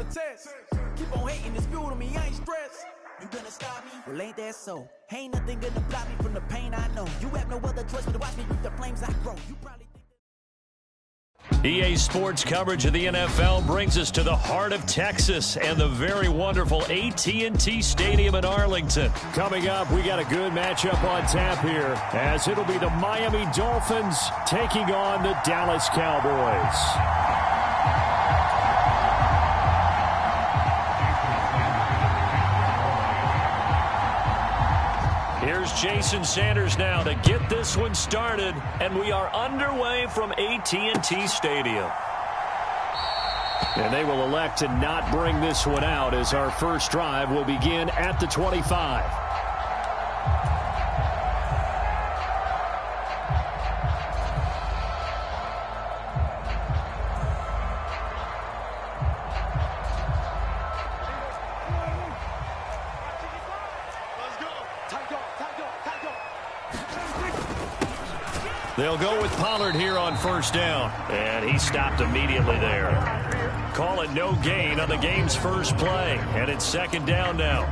test. Keep on hating, it's fuel to me, I ain't stressed. You gonna stop me? Well, ain't that so? Ain't nothing gonna block me from the pain I know. You have no other choice but to watch me reap the flames I grow. You probably EA Sports coverage of the NFL brings us to the heart of Texas and the very wonderful AT&T Stadium in Arlington. Coming up, we got a good matchup on tap here, as it'll be the Miami Dolphins taking on the Dallas Cowboys. Here's Jason Sanders now to get this one started, and we are underway from AT&T Stadium. And they will elect to not bring this one out, as our first drive will begin at the 25. They'll go with Pollard here on first down. And he stopped immediately there. Call it no gain on the game's first play. And it's second down now.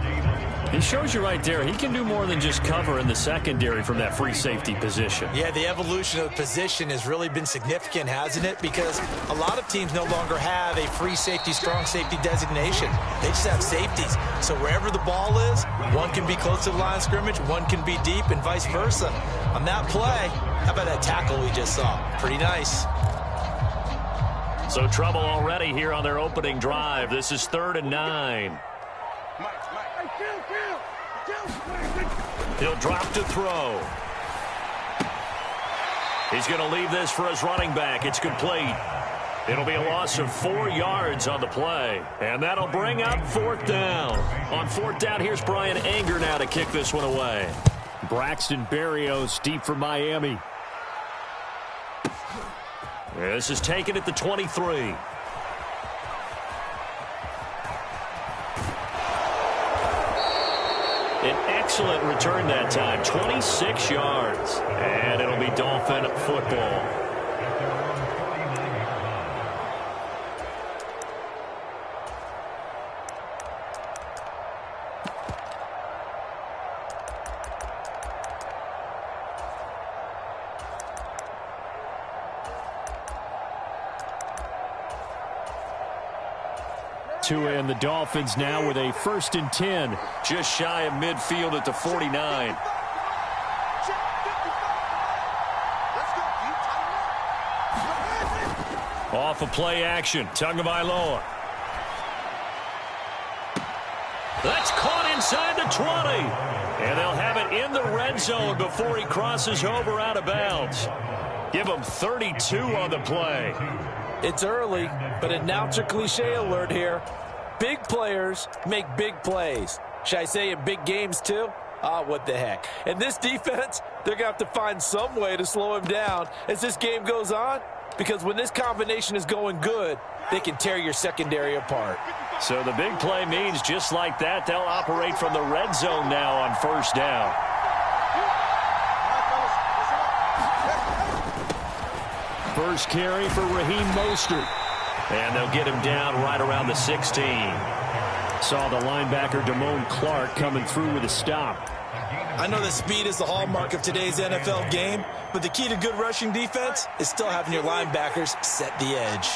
He shows you right there, he can do more than just cover in the secondary from that free safety position. Yeah, the evolution of the position has really been significant, hasn't it? Because a lot of teams no longer have a free safety, strong safety designation. They just have safeties. So wherever the ball is, one can be close to the line of scrimmage, one can be deep, and vice versa. On that play, how about that tackle we just saw? Pretty nice. So trouble already here on their opening drive. This is 3rd and 9. He'll drop to throw. He's going to leave this for his running back. It's complete. It'll be a loss of 4 yards on the play. And that'll bring up 4th down. On 4th down, here's Brian Anger now to kick this one away. Braxton Berrios deep for Miami. This is taken at the 23. An excellent return that time, 26 yards. And it'll be Dolphin football. Tua and the Dolphins now with a 1st and 10. Just shy of midfield at the 49. Off of play action, Tagovailoa. That's caught inside the 20. And they'll have it in the red zone before he crosses over out of bounds. Give him 32 on the play. It's early, but announcer cliche alert here. Big players make big plays. Should I say in big games too? What the heck. And this defense, they're going to have to find some way to slow him down as this game goes on, because when this combination is going good, they can tear your secondary apart. So the big play means just like that, they'll operate from the red zone now on first down. First carry for Raheem Mostert. And they'll get him down right around the 16. Saw the linebacker Damone Clark coming through with a stop. I know that speed is the hallmark of today's NFL game, but the key to good rushing defense is still having your linebackers set the edge.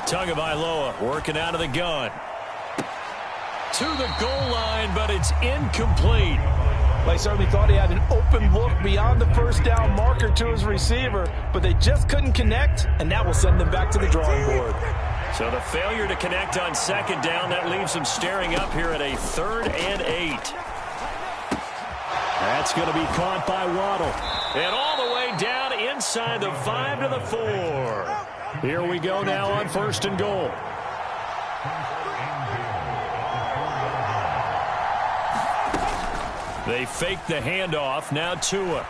Tagovailoa working out of the gun. To the goal line, but it's incomplete. They certainly thought he had an open look beyond the first down marker to his receiver, but they just couldn't connect, and that will send them back to the drawing board. So the failure to connect on second down, that leaves them staring up here at a 3rd and 8. That's going to be caught by Waddle. And all the way down inside the 5 to the 4. Here we go now on 1st and goal. They fake the handoff. Now Tua.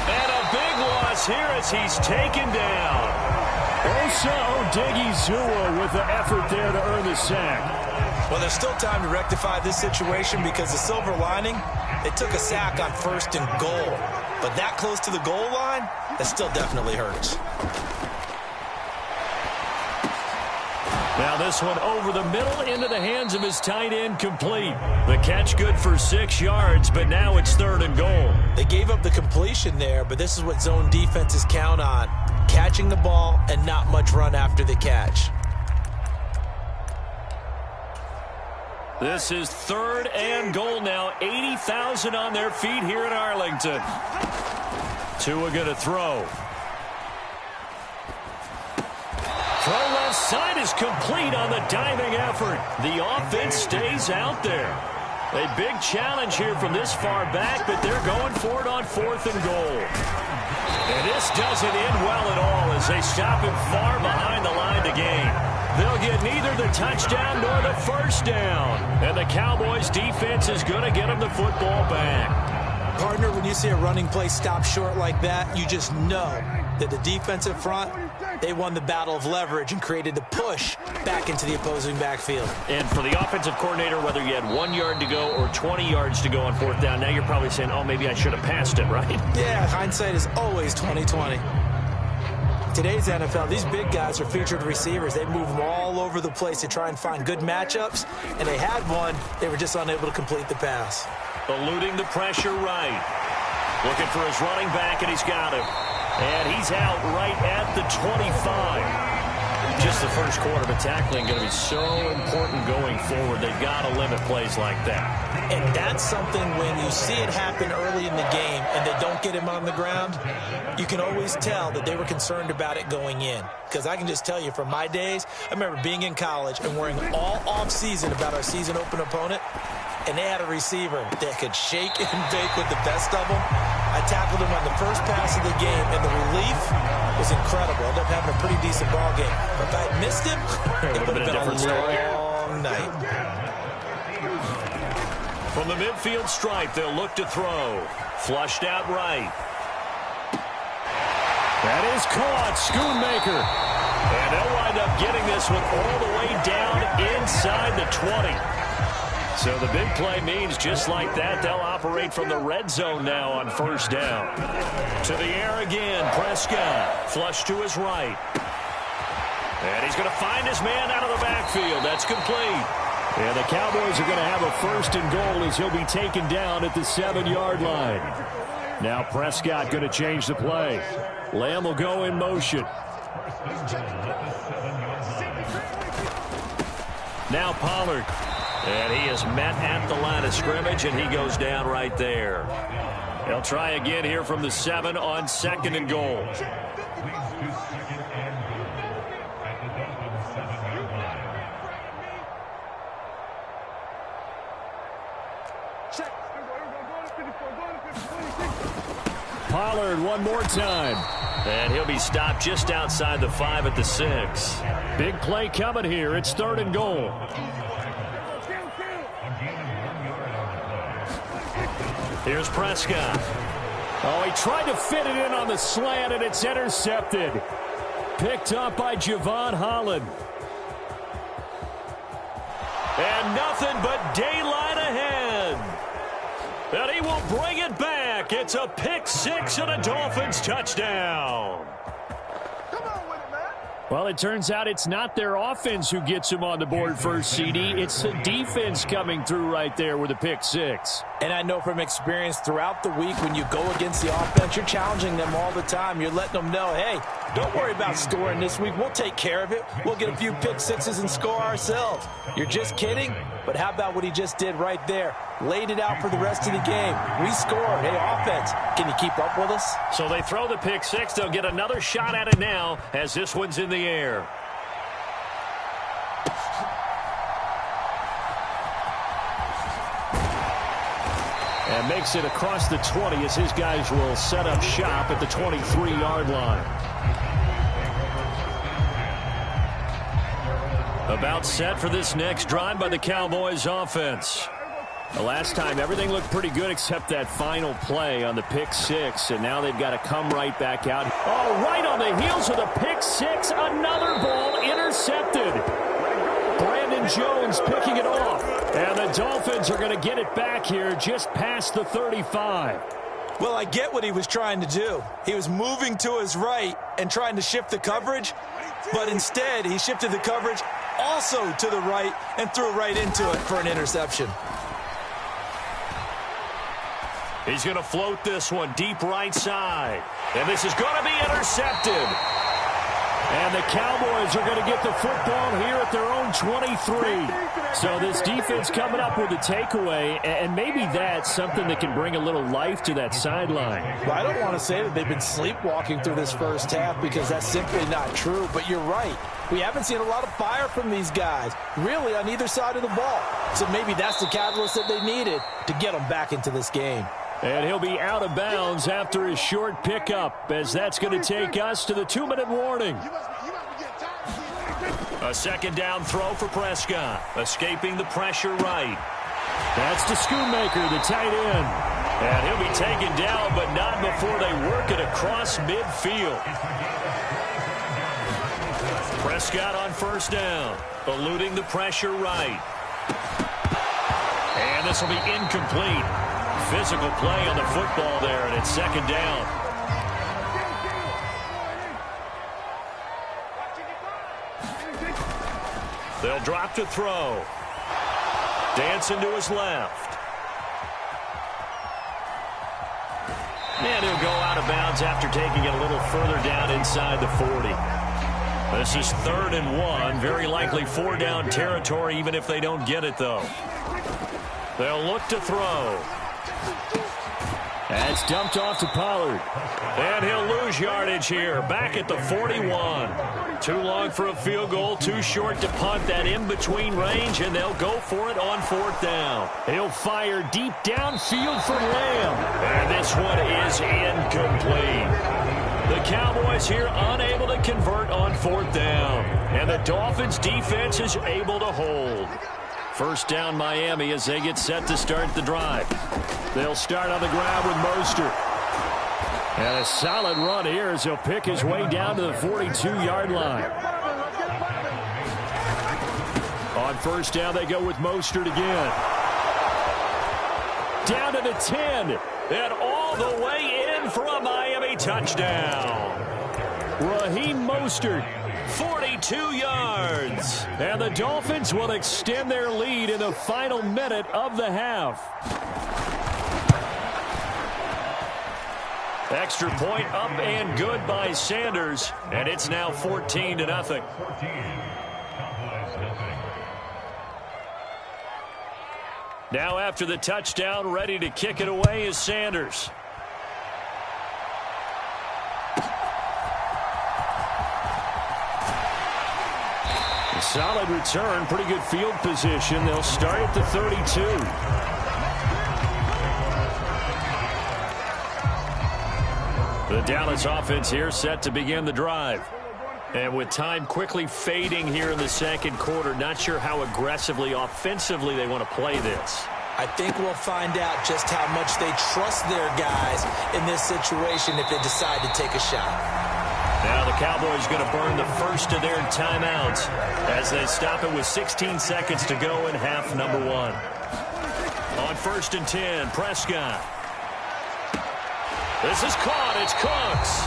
And a big loss here as he's taken down. Osa Odighizuwa with the effort there to earn the sack. Well, there's still time to rectify this situation because the silver lining, they took a sack on 1st and goal. But that close to the goal line, that still definitely hurts. Now this one over the middle into the hands of his tight end, complete. The catch good for 6 yards, but now it's 3rd and goal. They gave up the completion there, but this is what zone defenses count on. Catching the ball and not much run after the catch. This is 3rd and goal now. 80,000 on their feet here in Arlington. Tua going to throw. Throw left side is complete on the diving effort. The offense stays out there. A big challenge here from this far back, but they're going for it on 4th and goal. And this doesn't end well at all as they stop him far behind the line to gain. They'll get neither the touchdown nor the first down. And the Cowboys defense is going to get them the football back. Partner, when you see a running play stop short like that, you just know that the defensive front, they won the battle of leverage and created the push back into the opposing backfield. And for the offensive coordinator, whether you had 1 yard to go or 20 yards to go on 4th down, now you're probably saying, oh, maybe I should have passed it, right? Yeah, hindsight is always 20/20. Today's NFL, these big guys are featured receivers. They move them all over the place to try and find good matchups, and they had one. They were just unable to complete the pass. Eluding the pressure right. Looking for his running back, and he's got him. And he's out right at the 25. Just the first quarter, but tackling going to be so important going forward. They've got to limit plays like that. And that's something when you see it happen early in the game and they don't get him on the ground, you can always tell that they were concerned about it going in. Because I can just tell you from my days, I remember being in college and worrying all off-season about our season open opponent, and they had a receiver that could shake and bake with the best of them. I tackled him on the first pass of the game, and the relief was incredible. I ended up having a pretty decent ball game. But if I had missed him, it would have been a different story. Long night. From the midfield stripe, they'll look to throw. Flushed out right. That is caught. Schoonmaker. And they'll wind up getting this one all the way down inside the 20. So the big play means just like that, they'll operate from the red zone now on 1st down. To the air again, Prescott. Flush to his right. And he's going to find his man out of the backfield. That's complete. And the Cowboys are going to have a 1st and goal as he'll be taken down at the 7-yard line. Now Prescott going to change the play. Lamb will go in motion. Now Pollard. And he is met at the line of scrimmage, and he goes down right there. They'll try again here from the 7 on 2nd and goal. Pollard one more time. And he'll be stopped just outside the 5 at the 6. Big play coming here. It's 3rd and goal. Here's Prescott. Oh, he tried to fit it in on the slant, and it's intercepted. Picked up by Javon Holland. And nothing but daylight ahead. And he will bring it back. It's a pick 6 and a Dolphins touchdown. Well, it turns out it's not their offense who gets him on the board first, CD. It's the defense coming through right there with a pick 6. And I know from experience throughout the week when you go against the offense, you're challenging them all the time. You're letting them know, hey, don't worry about scoring this week. We'll take care of it. We'll get a few pick 6s and score ourselves. You're just kidding? But how about what he just did right there? Laid it out for the rest of the game. We scored. Hey, offense, can you keep up with us? So they throw the pick 6. They'll get another shot at it now as this one's in the air. And makes it across the 20 as his guys will set up shop at the 23-yard line. About set for this next drive by the Cowboys offense. The last time, everything looked pretty good except that final play on the pick 6, and now they've got to come right back out. Oh, right on the heels of the pick 6, another ball intercepted. Brandon Jones picking it off, and the Dolphins are going to get it back here just past the 35. Well, I get what he was trying to do. He was moving to his right and trying to shift the coverage, but instead he shifted the coverage also to the right and threw right into it for an interception. He's going to float this one deep right side. And this is going to be intercepted. And the Cowboys are going to get the football here at their own 23. So this defense coming up with a takeaway, and maybe that's something that can bring a little life to that sideline. Well, I don't want to say that they've been sleepwalking through this first half because that's simply not true, but you're right. We haven't seen a lot of fire from these guys, really, on either side of the ball. So maybe that's the catalyst that they needed to get them back into this game. And he'll be out of bounds after his short pickup, as that's going to take us to the 2-minute warning. A second down throw for Prescott, escaping the pressure right. That's to Schoonmaker, the tight end. And he'll be taken down, but not before they work it across midfield. Prescott on first down, eluding the pressure right. And this will be incomplete. Physical play on the football there, and it's second down. They'll drop to throw. Dancing to his left. And he'll go out of bounds after taking it a little further down inside the 40. This is 3rd and 1. Very likely 4-down territory, even if they don't get it, though. They'll look to throw. That's dumped off to Pollard. And he'll lose yardage here, back at the 41. Too long for a field goal, too short to punt that in-between range, and they'll go for it on 4th down. He'll fire deep downfield for Lamb. And this one is incomplete. The Cowboys here unable to convert on 4th down. And the Dolphins' defense is able to hold. First down Miami as they get set to start the drive. They'll start on the ground with Mostert. And a solid run here as he'll pick his way down to the 42-yard line. On first down, they go with Mostert again. Down to the 10. And all the way in for a Miami touchdown. Raheem Mostert. 42 yards. And the Dolphins will extend their lead in the final minute of the half. Extra point up and good by Sanders. And it's now 14-0. Now after the touchdown, ready to kick it away is Sanders. Solid return, pretty good field position. They'll start at the 32. The Dallas offense here set to begin the drive. And with time quickly fading here in the second quarter, not sure how aggressively, offensively they want to play this. I think we'll find out just how much they trust their guys in this situation if they decide to take a shot. Now the Cowboys going to burn the first of their timeouts as they stop it with 16 seconds to go in half number 1. On 1st and 10, Prescott. This is caught. It's Cooks.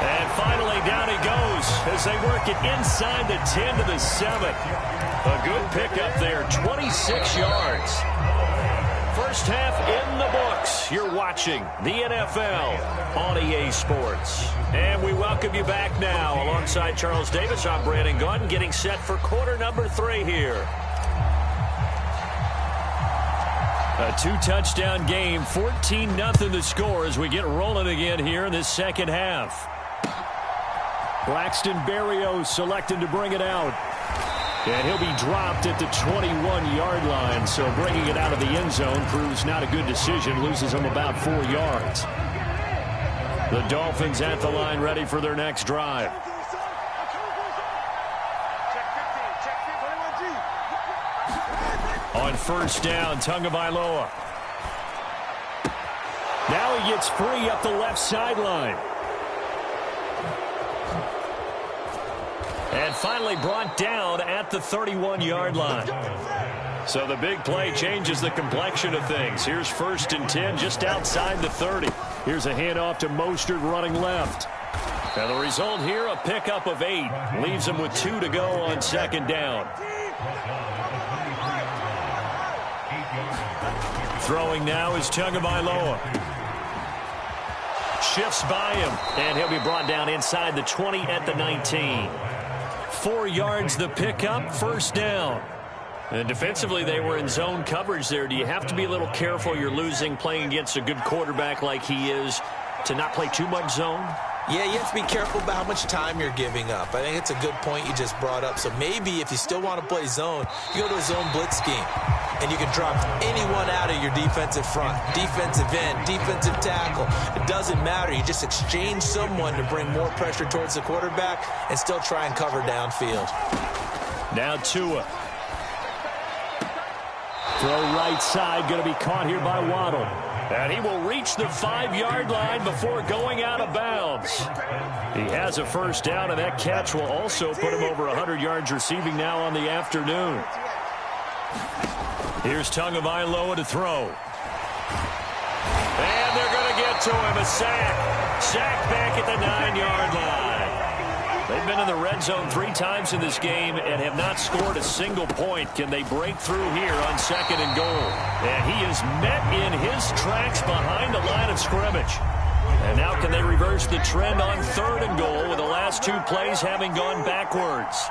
And finally down he goes as they work it inside the 10 to the 7. A good pickup there, 26 yards. First half in the books. You're watching the NFL on EA Sports. And we welcome you back now. Alongside Charles Davis, I'm Brandon Gaudin, getting set for quarter number 3 here. A 2-touchdown game, 14-0 the score as we get rolling again here in this second half. Braxton Berrios selected to bring it out. And he'll be dropped at the 21-yard line, so bringing it out of the end zone proves not a good decision, loses him about 4 yards. The Dolphins at the line ready for their next drive. On first down, Tagovailoa. Now he gets free up the left sideline. And finally brought down at the 31-yard line. So the big play changes the complexion of things. Here's 1st and 10 just outside the 30. Here's a handoff to Mostert running left. And the result here, a pickup of 8. Leaves him with 2 to go on 2nd down. Throwing now is Tagovailoa. Shifts by him, and he'll be brought down inside the 20 at the 19. 4 yards the pickup, 1st down. And defensively, they were in zone coverage there. Do you have to be a little careful? You're losing, playing against a good quarterback like he is, to not play too much zone? Yeah, you have to be careful about how much time you're giving up. I think it's a good point you just brought up. So maybe if you still want to play zone, you go to a zone blitz scheme. And you can drop anyone out of your defensive front, defensive end, defensive tackle. It doesn't matter. You just exchange someone to bring more pressure towards the quarterback and still try and cover downfield. Now Tua. Throw right side, going to be caught here by Waddle. And he will reach the 5-yard line before going out of bounds. He has a 1st down, and that catch will also put him over 100 yards receiving now on the afternoon. Here's Tagovailoa to throw. And they're going to get to him. A sack. Sack back at the 9-yard line. They've been in the red zone 3 times in this game and have not scored a single point. Can they break through here on 2nd and goal? And he is met in his tracks behind the line of scrimmage. And now can they reverse the trend on 3rd and goal with the last 2 plays having gone backwards?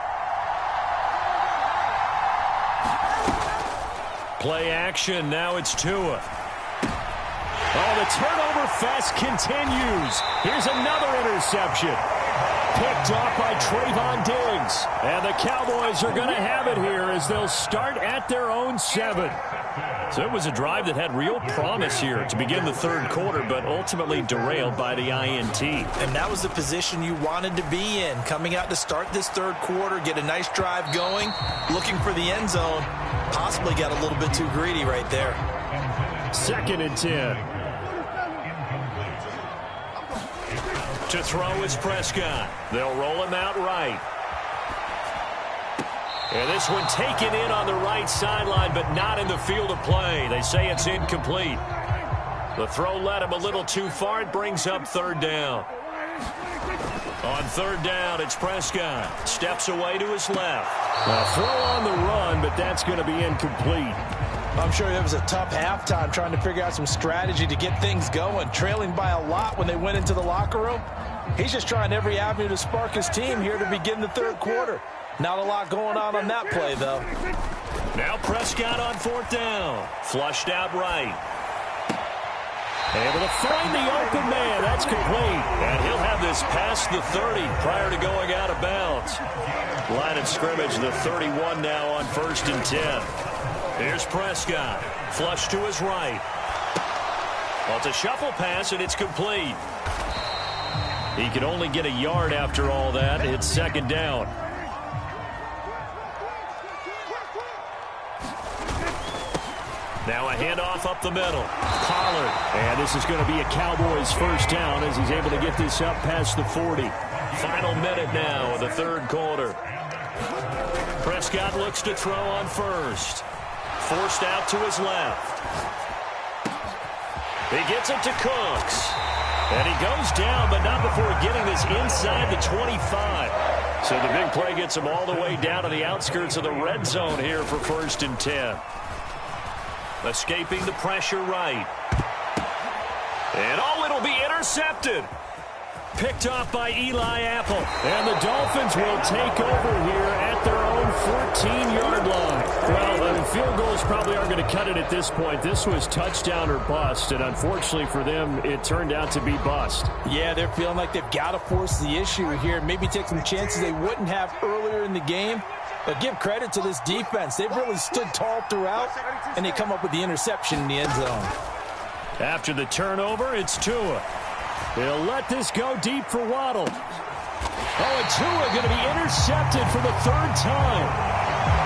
Play action. Now it's Tua. Oh, the turnover fest continues. Here's another interception. Picked off by Trayvon Diggs. And the Cowboys are going to have it here as they'll start at their own 7. So it was a drive that had real promise here to begin the 3rd quarter, but ultimately derailed by the INT. And that was the position you wanted to be in. Coming out to start this 3rd quarter, get a nice drive going, looking for the end zone. Possibly got a little bit too greedy right there. 2nd and 10. To throw is Prescott. They'll roll him out right. And this one taken in on the right sideline, but not in the field of play. They say it's incomplete. The throw led him a little too far. It brings up 3rd down. On 3rd down, it's Prescott. Steps away to his left. A throw on the run, but that's going to be incomplete. I'm sure it was a tough halftime trying to figure out some strategy to get things going. Trailing by a lot when they went into the locker room. He's just trying every avenue to spark his team here to begin the 3rd quarter. Not a lot going on that play, though. Now Prescott on 4th down. Flushed out right. Able to find the open man. That's complete. And he'll have this past the 30 prior to going out of bounds. Line of scrimmage, the 31 now on 1st and 10. Here's Prescott. Flush to his right. Well, it's a shuffle pass, and it's complete. He could only get a yard after all that. It's 2nd down. Now a handoff up the middle. Pollard. And this is going to be a Cowboys 1st down as he's able to get this up past the 40. Final minute now of the 3rd quarter. Prescott looks to throw on 1st. Forced out to his left. He gets it to Cooks. And he goes down, but not before getting this inside the 25. So the big play gets him all the way down to the outskirts of the red zone here for 1st and 10. Escaping the pressure right. And it'll be intercepted. Picked off by Eli Apple. And the Dolphins will take over here at their own 14-yard line. Well, the field goals probably aren't going to cut it at this point. This was touchdown or bust, and unfortunately for them, it turned out to be bust. Yeah, they're feeling like they've got to force the issue here. Maybe take some chances they wouldn't have earlier in the game. But give credit to this defense. They've really stood tall throughout, and they come up with the interception in the end zone. After the turnover, it's Tua. They'll let this go deep for Waddle. Oh, and Tua going to be intercepted for the 3rd time.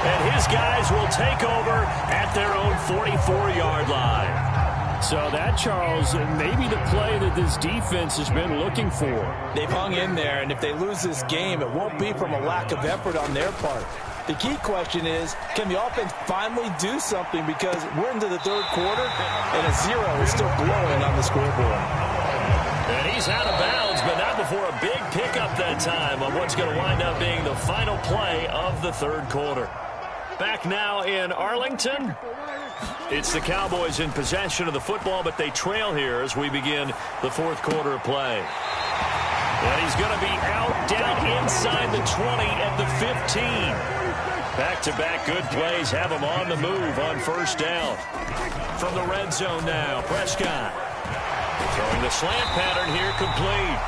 And his guys will take over at their own 44-yard line. So that, Charles, maybe the play that this defense has been looking for. They've hung in there, and if they lose this game, it won't be from a lack of effort on their part. The key question is, can the offense finally do something, because we're into the third quarter and a 0 is still blowing on the scoreboard. And he's out of bounds, but not before a big pickup that time on what's going to wind up being the final play of the third quarter. Back now in Arlington. It's the Cowboys in possession of the football, but they trail here as we begin the fourth quarter of play. And he's going to be out down inside the 20 at the 15. Back-to-back good plays have him on the move on first down. From the red zone now, Prescott. Throwing the slant pattern here, complete.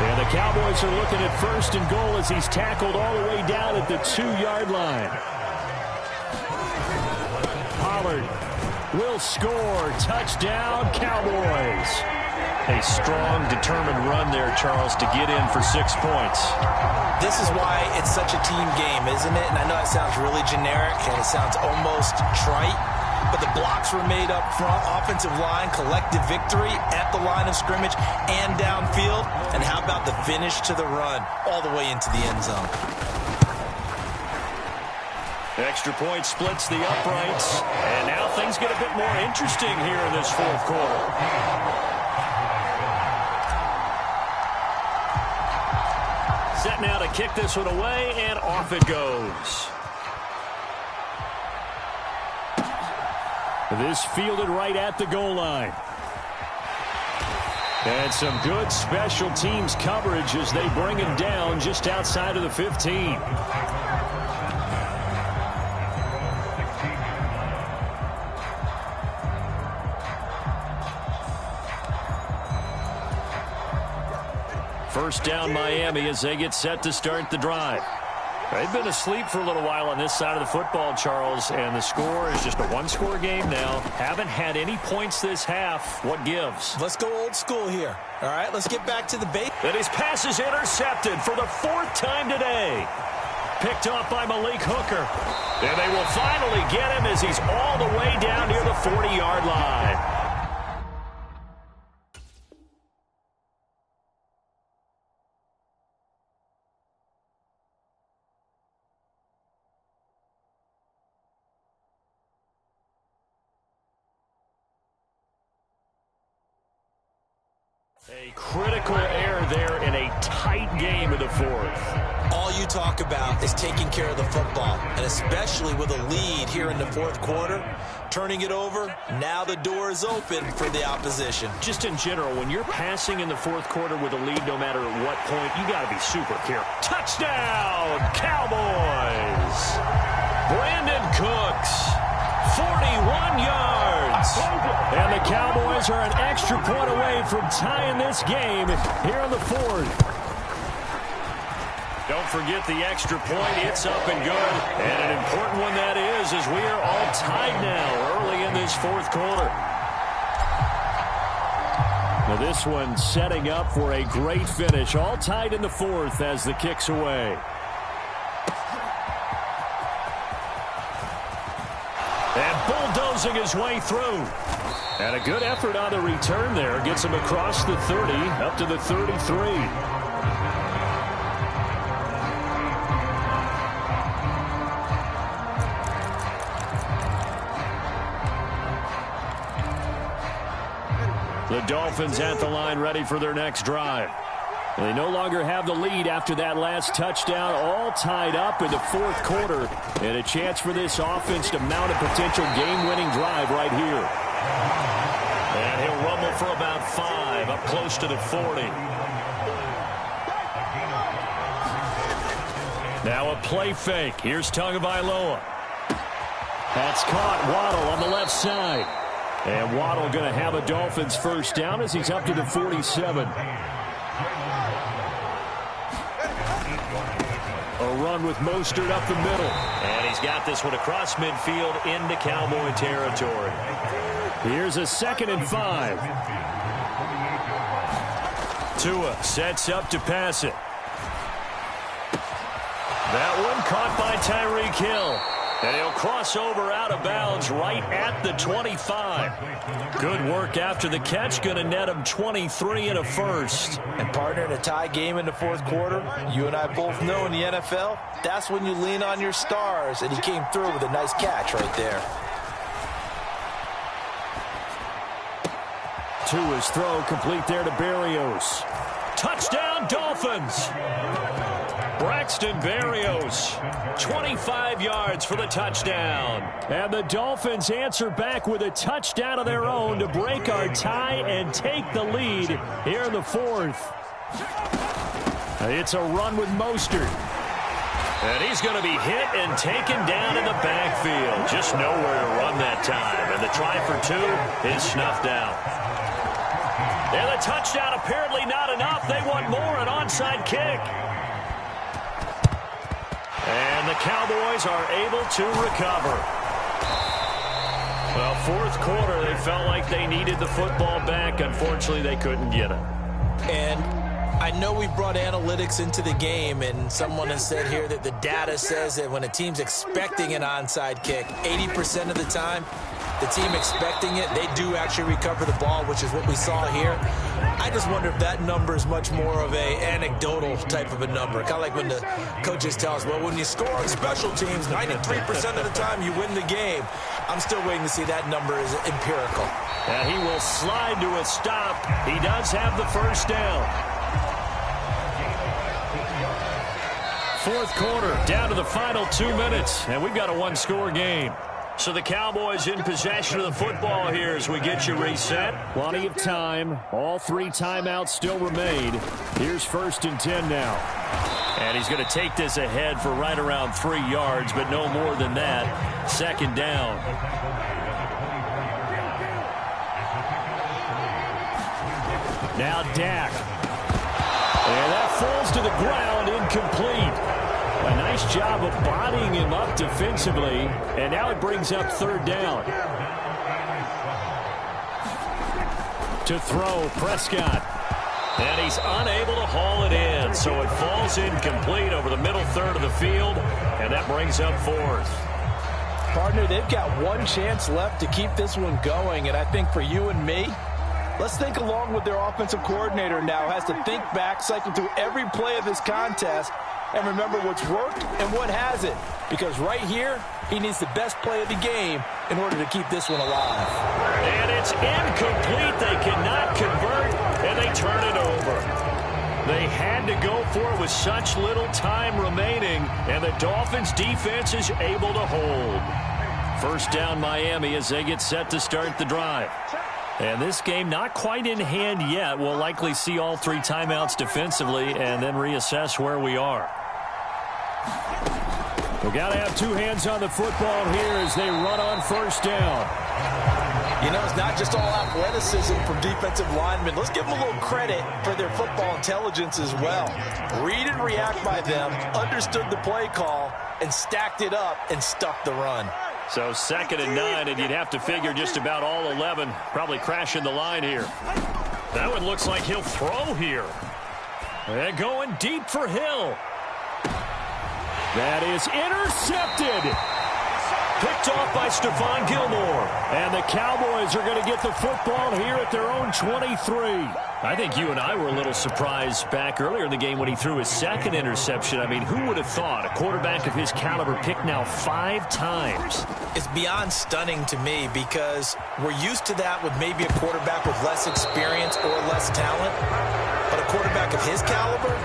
And the Cowboys are looking at first and goal as he's tackled all the way down at the 2-yard line. Pollard will score. Touchdown, Cowboys. A strong, determined run there, Charles, to get in for 6 points. This is why it's such a team game, isn't it? And I know it sounds really generic and it sounds almost trite, but the blocks were made up front. Offensive line, collective victory at the line of scrimmage and downfield. And how about the finish to the run all the way into the end zone? Extra point splits the uprights. And now things get a bit more interesting here in this fourth quarter. Set now to kick this one away, and off it goes. This fielded right at the goal line. And some good special teams coverage as they bring him down just outside of the 15. First down, Miami, as they get set to start the drive. They've been asleep for a little while on this side of the football, Charles, and the score is just a one-score game now. Haven't had any points this half. What gives? Let's go old school here. All right, let's get back to the base. And his pass is intercepted for the 4th time today. Picked off by Malik Hooker. And they will finally get him as he's all the way down near the 40-yard line. A critical error there in a tight game in the fourth. All you talk about is taking care of the football, and especially with a lead here in the fourth quarter, turning it over, now the door is open for the opposition. Just in general, when you're passing in the fourth quarter with a lead, no matter at what point, you got to be super careful. Touchdown, Cowboys! Brandon Cooks, 41 yards. And the Cowboys are an extra point away from tying this game here in the fourth. Don't forget the extra point. It's up and good. And an important one that is, as we are all tied now early in this fourth quarter. Now this one setting up for a great finish. All tied in the fourth as the kick's away. And bulldozing his way through. And a good effort on the return there. Gets him across the 30, up to the 33. The Dolphins at the line, ready for their next drive. They no longer have the lead after that last touchdown, all tied up in the fourth quarter, and a chance for this offense to mount a potential game-winning drive right here. And he'll rumble for about 5, up close to the 40. Now a play fake. Here's Tagovailoa. That's caught. Waddle on the left side. And Waddle going to have a Dolphins first down as he's up to the 47. A run with Mostert up the middle. And he's got this one across midfield into Cowboy territory. Here's a 2nd and 5. Tua sets up to pass it. That one caught by Tyreek Hill. And he'll cross over out of bounds right at the 25. Good work after the catch. Going to net him 23 and a first. And partner, in a tie game in the fourth quarter, you and I both know in the NFL, that's when you lean on your stars. And he came through with a nice catch right there. To his throw, complete there to Berrios. Touchdown, Dolphins! Braxton Berrios, 25 yards for the touchdown. And the Dolphins answer back with a touchdown of their own to break our tie and take the lead here in the fourth. It's a run with Mostert. And he's going to be hit and taken down in the backfield. Just nowhere to run that time. And the try for two is snuffed out. And the touchdown apparently not enough. They want more, an onside kick. And the Cowboys are able to recover. Well, fourth quarter, they felt like they needed the football back. Unfortunately, they couldn't get it. And I know we brought analytics into the game, and someone has said here that the data says that when a team's expecting an onside kick, 80% of the time, the team expecting it, they do actually recover the ball, which is what we saw here. I just wonder if that number is much more of a anecdotal type of a number. Kind of like when the coaches tell us, well, when you score on special teams, 93% of the time you win the game. I'm still waiting to see that number is empirical. And he will slide to a stop. He does have the first down. Fourth quarter, down to the final 2 minutes, and we've got a one-score game. So the Cowboys in possession of the football here as we get you reset. Plenty of time. All three timeouts still remain. Here's 1st and 10 now. And he's going to take this ahead for right around 3 yards, but no more than that. 2nd down. Now Dak. And that falls to the ground, incomplete. A nice job of bodying him up defensively, and now it brings up 3rd down. To throw, Prescott. And he's unable to haul it in, so it falls incomplete over the middle third of the field, and that brings up 4th. Partner, they've got one chance left to keep this one going, and I think for you and me, let's think along with their offensive coordinator now. Has to think back, cycle through every play of this contest, and remember what's worked and what hasn't. Because right here, he needs the best play of the game in order to keep this one alive. And it's incomplete. They cannot convert, and they turn it over. They had to go for it with such little time remaining, and the Dolphins' defense is able to hold. 1st down Miami as they get set to start the drive. And this game not quite in hand yet. We'll likely see all 3 timeouts defensively and then reassess where we are. We got to have 2 hands on the football here as they run on 1st down. You know, it's not just all athleticism from defensive linemen. Let's give them a little credit for their football intelligence as well. Read and react by them, understood the play call, and stacked it up and stuffed the run. So 2nd and 9, and you'd have to figure just about all 11 probably crashing the line here. That one looks like he'll throw here. They're going deep for Hill. That is intercepted. Picked off by Stephon Gilmore. And the Cowboys are going to get the football here at their own 23. I think you and I were a little surprised back earlier in the game when he threw his 2nd interception. I mean, who would have thought a quarterback of his caliber picked now 5 times? It's beyond stunning to me because we're used to that with maybe a quarterback with less experience or less talent. But a quarterback of his caliber,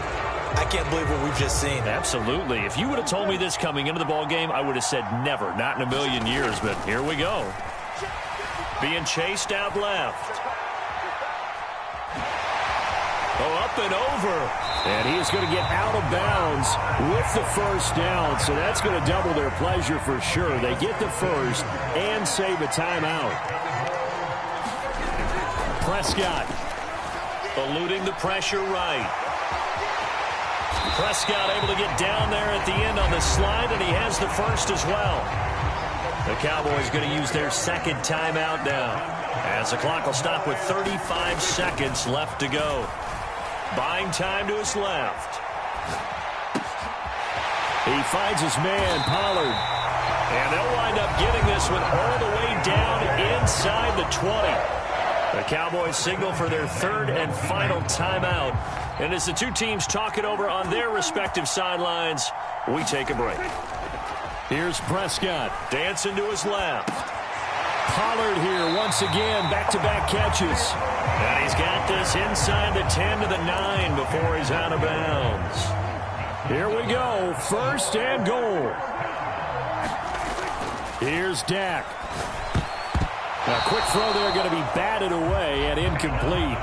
I can't believe what we've just seen. Absolutely. If you would have told me this coming into the ball game, I would have said never, not in a million years. But here we go. Being chased out left. Oh, up and over. And he is going to get out of bounds with the 1st down. So that's going to double their pleasure for sure. They get the 1st and save a timeout. Prescott. Eluding the pressure right. Prescott able to get down there at the end on the slide, and he has the 1st as well. The Cowboys going to use their 2nd timeout now, as the clock will stop with 35 seconds left to go. Buying time to his left. He finds his man, Pollard. And they'll wind up getting this one all the way down inside the 20. The Cowboys signal for their third and final timeout. And as the two teams talk it over on their respective sidelines, we take a break. Here's Prescott. Dancing to his left. Pollard here once again, back-to-back catches. And he's got this inside the 10 to the 9 before he's out of bounds. Here we go, first and goal. Here's Dak. A quick throw there, going to be batted away and incomplete.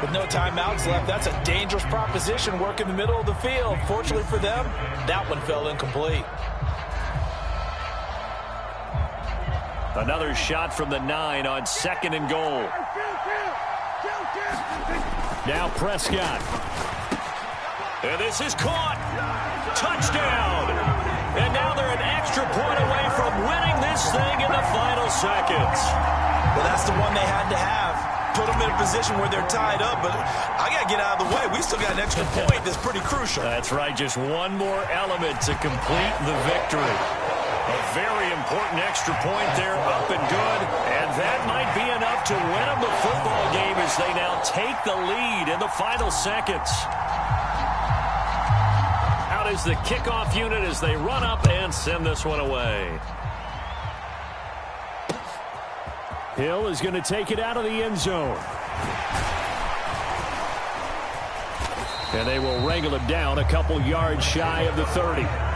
With no timeouts left, that's a dangerous proposition, work in the middle of the field. Fortunately for them, that one fell incomplete. Another shot from the 9 on second and goal. Now Prescott. And this is caught. Touchdown. And now they're an extra point away from winning this thing in the final seconds. Well, that's the one they had to have. Put them in a position where they're tied up, but I got to get out of the way. We still got an extra point that's pretty crucial. That's right, just one more element to complete the victory. A very important extra point there, up and good, and that might be enough to win them the football game as they now take the lead in the final seconds. Out is the kickoff unit as they run up and send this one away. Hill is going to take it out of the end zone. And they will wrangle him down a couple yards shy of the 30.